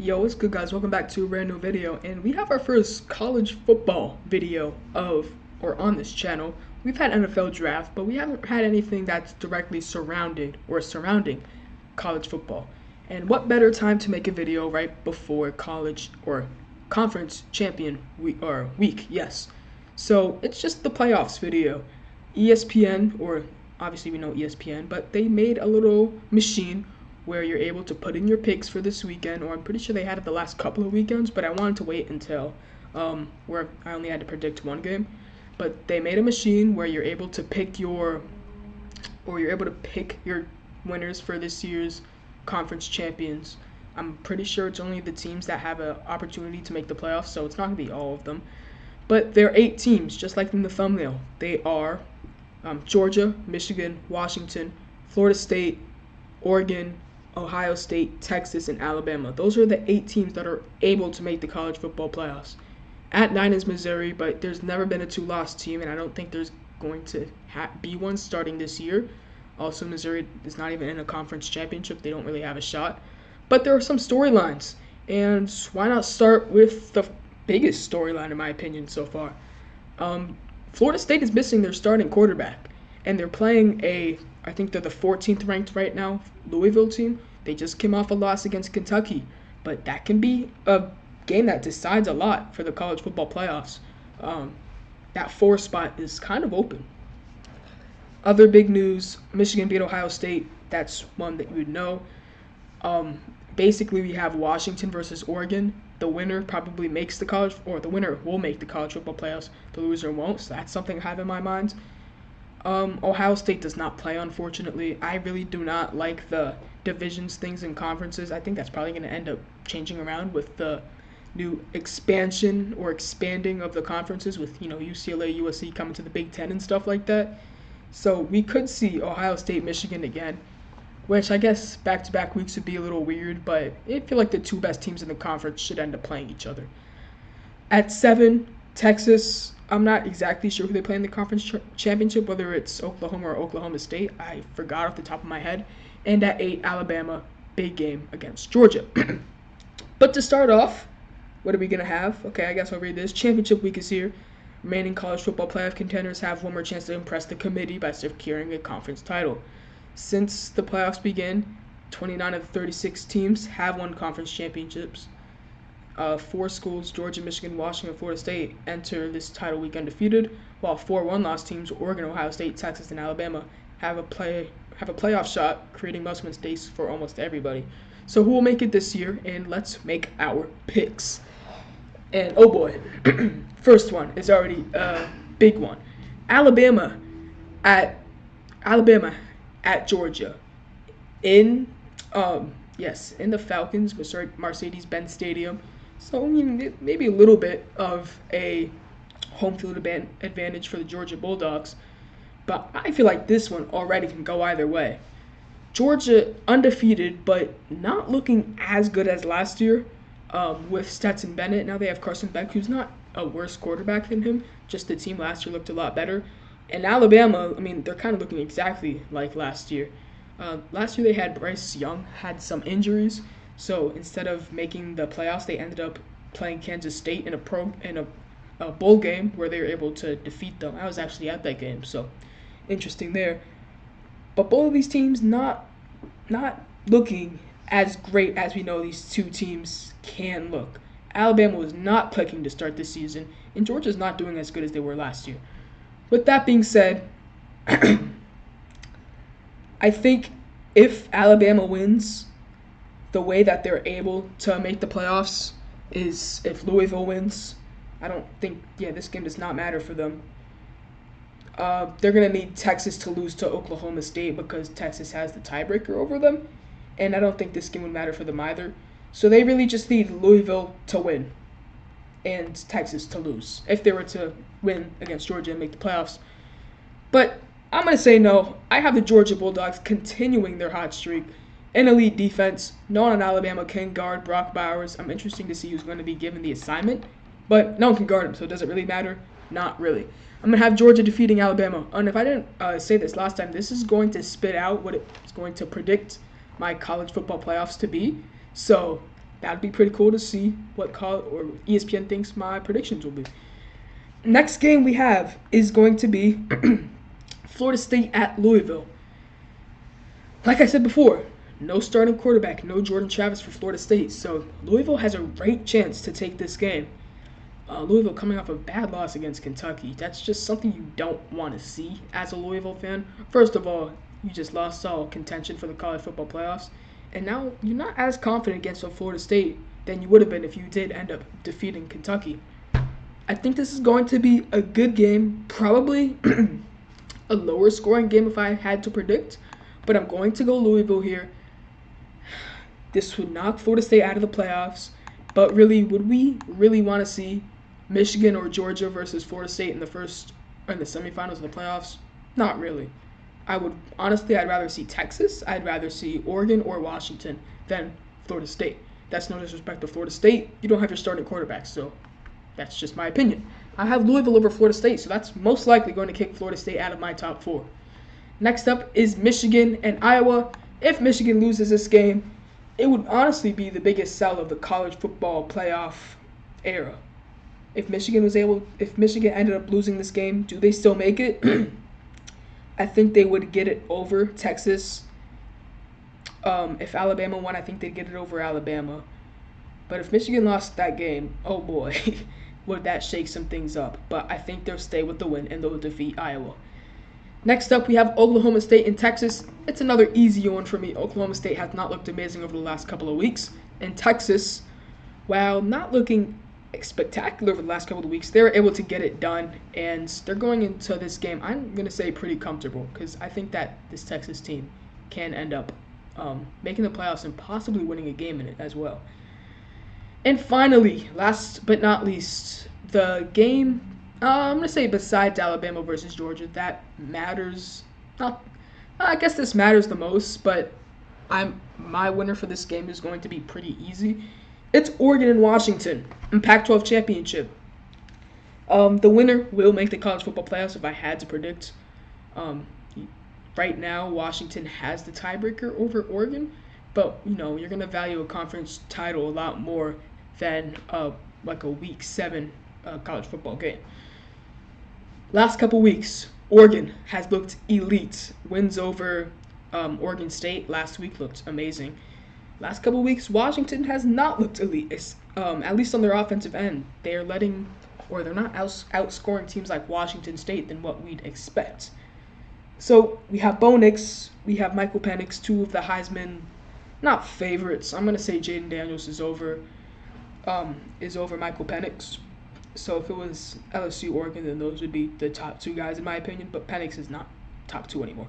Yo, what's good, guys? Welcome back to a brand new video, and we have our first college football video on this channel. We've had NFL draft, but we haven't had anything that's directly surrounding college football. And what better time to make a video right before college or conference champion week? Yes. So it's just the playoffs video. ESPN, or obviously we know ESPN, but they made a little machine where you're able to put in your picks for this weekend, or I'm pretty sure they had it the last couple of weekends, but I wanted to wait until where I only had to predict one game. But they made a machine where you're able to pick your winners for this year's conference champions. I'm pretty sure it's only the teams that have an opportunity to make the playoffs, so it's not going to be all of them. But there are 8 teams, just like in the thumbnail. They are Georgia, Michigan, Washington, Florida State, Oregon, Ohio State, Texas, and Alabama. Those are the 8 teams that are able to make the college football playoffs. At 9 is Missouri, but there's never been a 2-loss team, and I don't think there's going to be one starting this year. Also, Missouri is not even in a conference championship. They don't really have a shot. But there are some storylines, and why not start with the biggest storyline, in my opinion, so far? Florida State is missing their starting quarterback, and they're playing I think they're the 14th ranked right now, Louisville team. They just came off a loss against Kentucky, but that can be a game that decides a lot for the college football playoffs. That 4 spot is kind of open. Other big news, Michigan beat Ohio State. That's one that you would know. Basically, we have Washington versus Oregon. The winner probably makes the winner will make the college football playoffs. The loser won't, so that's something I have in my mind. Ohio State does not play, unfortunately. I really do not like the divisions things in conferences. I think that's probably going to end up changing around with the new expansion or expanding of the conferences with, UCLA, USC coming to the Big Ten and stuff like that. So we could see Ohio State, Michigan again, which I guess back-to-back weeks would be a little weird, but I feel like the 2 best teams in the conference should end up playing each other. At 7, Texas. I'm not exactly sure who they play in the conference championship, whether it's Oklahoma or Oklahoma State. I forgot off the top of my head. And at 8, Alabama, big game against Georgia. But to start off, what are we going to have? Okay, I guess I'll read this. Championship week is here. Remaining college football playoff contenders have one more chance to impress the committee by securing a conference title. Since the playoffs began, 29 of the 36 teams have won conference championships. 4 schools, Georgia, Michigan, Washington, and Florida State, enter this title week undefeated, while 4 one-loss teams, Oregon, Ohio State, Texas, and Alabama, have a playoff shot, creating must-win stakes for almost everybody. So who will make it this year? And let's make our picks. And oh boy, first one is already a big one. Alabama at Georgia in the Falcons Mercedes Benz Stadium. So, maybe a little bit of a home field advantage for the Georgia Bulldogs. But I feel like this one already can go either way. Georgia undefeated, but not looking as good as last year with Stetson Bennett. Now they have Carson Beck, who's not a worse quarterback than him. Just the team last year looked a lot better. And Alabama, they're kind of looking exactly like last year. Last year they had Bryce Young, had some injuries. So instead of making the playoffs, they ended up playing Kansas State in a bowl game where they were able to defeat them. I was actually at that game, so interesting there. But both of these teams not looking as great as we know these 2 teams can look. Alabama was not clicking to start this season, and Georgia's not doing as good as they were last year. With that being said, I think if Alabama wins, the way that they're able to make the playoffs is if Louisville wins. I don't think, this game does not matter for them. They're going to need Texas to lose to Oklahoma State because Texas has the tiebreaker over them, and I don't think this game would matter for them either. So they really just need Louisville to win and Texas to lose if they were to win against Georgia and make the playoffs. But I'm going to say no. I have the Georgia Bulldogs continuing their hot streak. An elite defense. No one on Alabama can guard Brock Bowers. I'm interested to see who's going to be given the assignment. But no one can guard him, so does it really matter? Not really. I'm going to have Georgia defeating Alabama. And if I didn't say this last time, this is going to spit out what it's going to predict my college football playoffs to be. So that'd be pretty cool to see what ESPN thinks my predictions will be. Next game we have is going to be Florida State at Louisville. Like I said before, no starting quarterback, no Jordan Travis for Florida State, so Louisville has a great chance to take this game. Louisville coming off a bad loss against Kentucky. That's just something you don't want to see as a Louisville fan. First of all, you just lost all contention for the college football playoffs, and now you're not as confident against Florida State than you would have been if you did end up defeating Kentucky. I think this is going to be a good game, probably a lower scoring game if I had to predict, but I'm going to go Louisville here. This would knock Florida State out of the playoffs, but really, would we really want to see Michigan or Georgia versus Florida State in the semifinals of the playoffs? Not really. I'd rather see Texas. I'd rather see Oregon or Washington than Florida State. That's no disrespect to Florida State. You don't have your starting quarterback, so that's just my opinion. I have Louisville over Florida State, so that's most likely going to kick Florida State out of my top 4. Next up is Michigan and Iowa. If Michigan loses this game, it would honestly be the biggest sell of the college football playoff era. If Michigan ended up losing this game, do they still make it? I think they would get it over Texas. If Alabama won, I think they'd get it over Alabama. But if Michigan lost that game, oh boy, would that shake some things up. But I think they'll stay with the win and they'll defeat Iowa. Next up, we have Oklahoma State and Texas. It's another easy one for me. Oklahoma State has not looked amazing over the last couple of weeks. And Texas, while not looking spectacular over the last couple of weeks, they're able to get it done. And they're going into this game, I'm going to say, pretty comfortable, because I think that this Texas team can end up making the playoffs and possibly winning a game in it as well. And finally, last but not least, the game, I'm going to say besides Alabama versus Georgia, that matters. I guess this matters the most, but my winner for this game is going to be pretty easy. It's Oregon and Washington in Pac-12 championship. The winner will make the college football playoffs if I had to predict. Right now, Washington has the tiebreaker over Oregon, but you're going to value a conference title a lot more than like a Week 7 college football game. Last couple weeks, Oregon has looked elite. Wins over Oregon State last week looked amazing. Last couple weeks, Washington has not looked elite, at least on their offensive end. They're not outscoring teams like Washington State than what we'd expect. So we have Bo Nix, we have Michael Penix, two of the Heisman, not favorites. I'm going to say Jaden Daniels is over Michael Penix. So if it was LSU, Oregon, then those would be the top 2 guys in my opinion, but Penix is not top 2 anymore.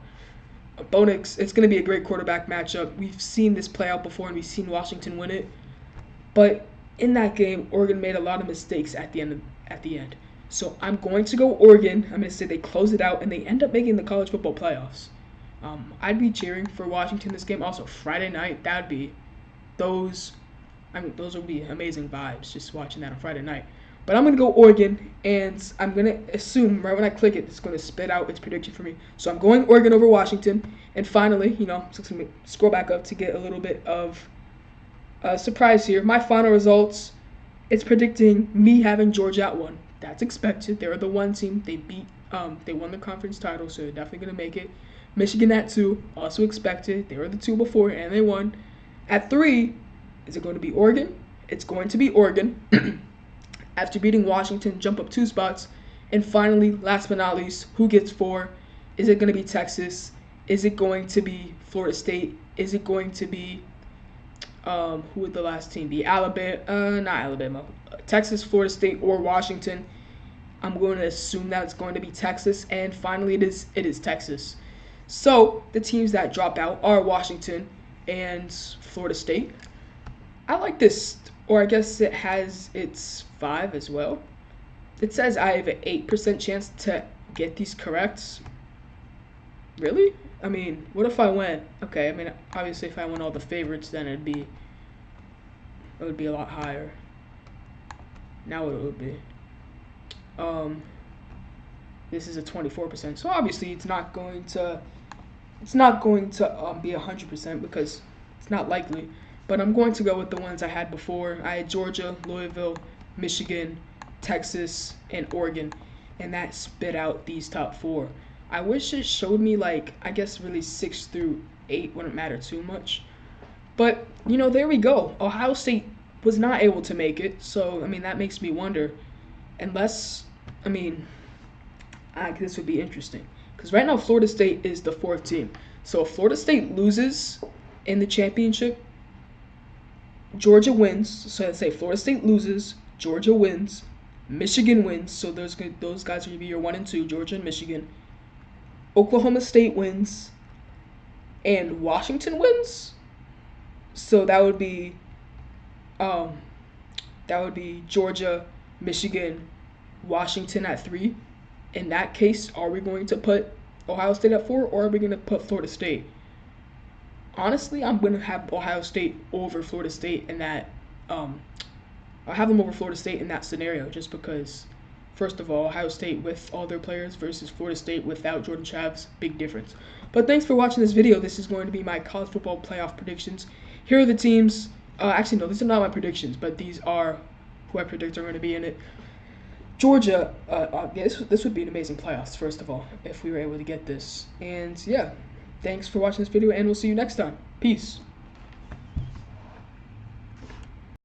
Bo Nix, it's going to be a great quarterback matchup. We've seen this play out before, and we've seen Washington win it. But in that game, Oregon made a lot of mistakes at the end. So I'm going to go Oregon. I'm going to say they close it out, and they end up making the college football playoffs. I'd be cheering for Washington this game. Also, Friday night, those would be amazing vibes, just watching that on Friday night. But I'm going to go Oregon, and I'm going to assume right when I click it, it's going to spit out its prediction for me. So I'm going Oregon over Washington. And finally, just going to scroll back up to get a little bit of a surprise here. My final results, it's predicting me having Georgia at 1. That's expected. They're the 1 team. They won the conference title, so they're definitely going to make it. Michigan at 2, also expected. They were the 2 before, and they won. At 3, is it going to be Oregon? It's going to be Oregon. After beating Washington, jump up 2 spots. And finally, last but not least, who gets 4? Is it going to be Texas? Is it going to be Florida State? Is it going to be, who would the last team be? Not Alabama. Texas, Florida State, or Washington. I'm going to assume that it's going to be Texas. And finally, it is Texas. So, the teams that drop out are Washington and Florida State. I like this, or I guess it has its 5 as well. It says I have an 8% chance to get these correct. Really? I mean, what if I went? Okay, I mean, obviously if I went all the favorites, then it would be a lot higher. Now what it would be? This is a 24%. So obviously it's not going to be 100% because it's not likely. but I'm going to go with the ones I had before. I had Georgia, Louisville, Michigan, Texas, and Oregon, and that spit out these top 4. I wish it showed me, like, I guess really 6 through 8 wouldn't matter too much. But, there we go. Ohio State was not able to make it, so, that makes me wonder. Unless, this would be interesting. Because right now, Florida State is the 4th team. So if Florida State loses in the championship, Georgia wins. So let's say Florida State loses, Georgia wins, Michigan wins. So those guys are going to be your 1 and 2, Georgia and Michigan. Oklahoma State wins, and Washington wins. So that would be Georgia, Michigan, Washington at 3. In that case, are we going to put Ohio State at 4, or are we going to put Florida State? Honestly, I'm going to have Ohio State over Florida State in that. I'll have them over Florida State in that scenario, just because, first of all, Ohio State with all their players versus Florida State without Jordan Travis, big difference. But thanks for watching this video. This is going to be my college football playoff predictions. Here are the teams. Actually, no, these are not my predictions, but these are who I predict are going to be in it. Georgia, this would be an amazing playoffs, first of all, if we were able to get this. And yeah, thanks for watching this video, and we'll see you next time. Peace.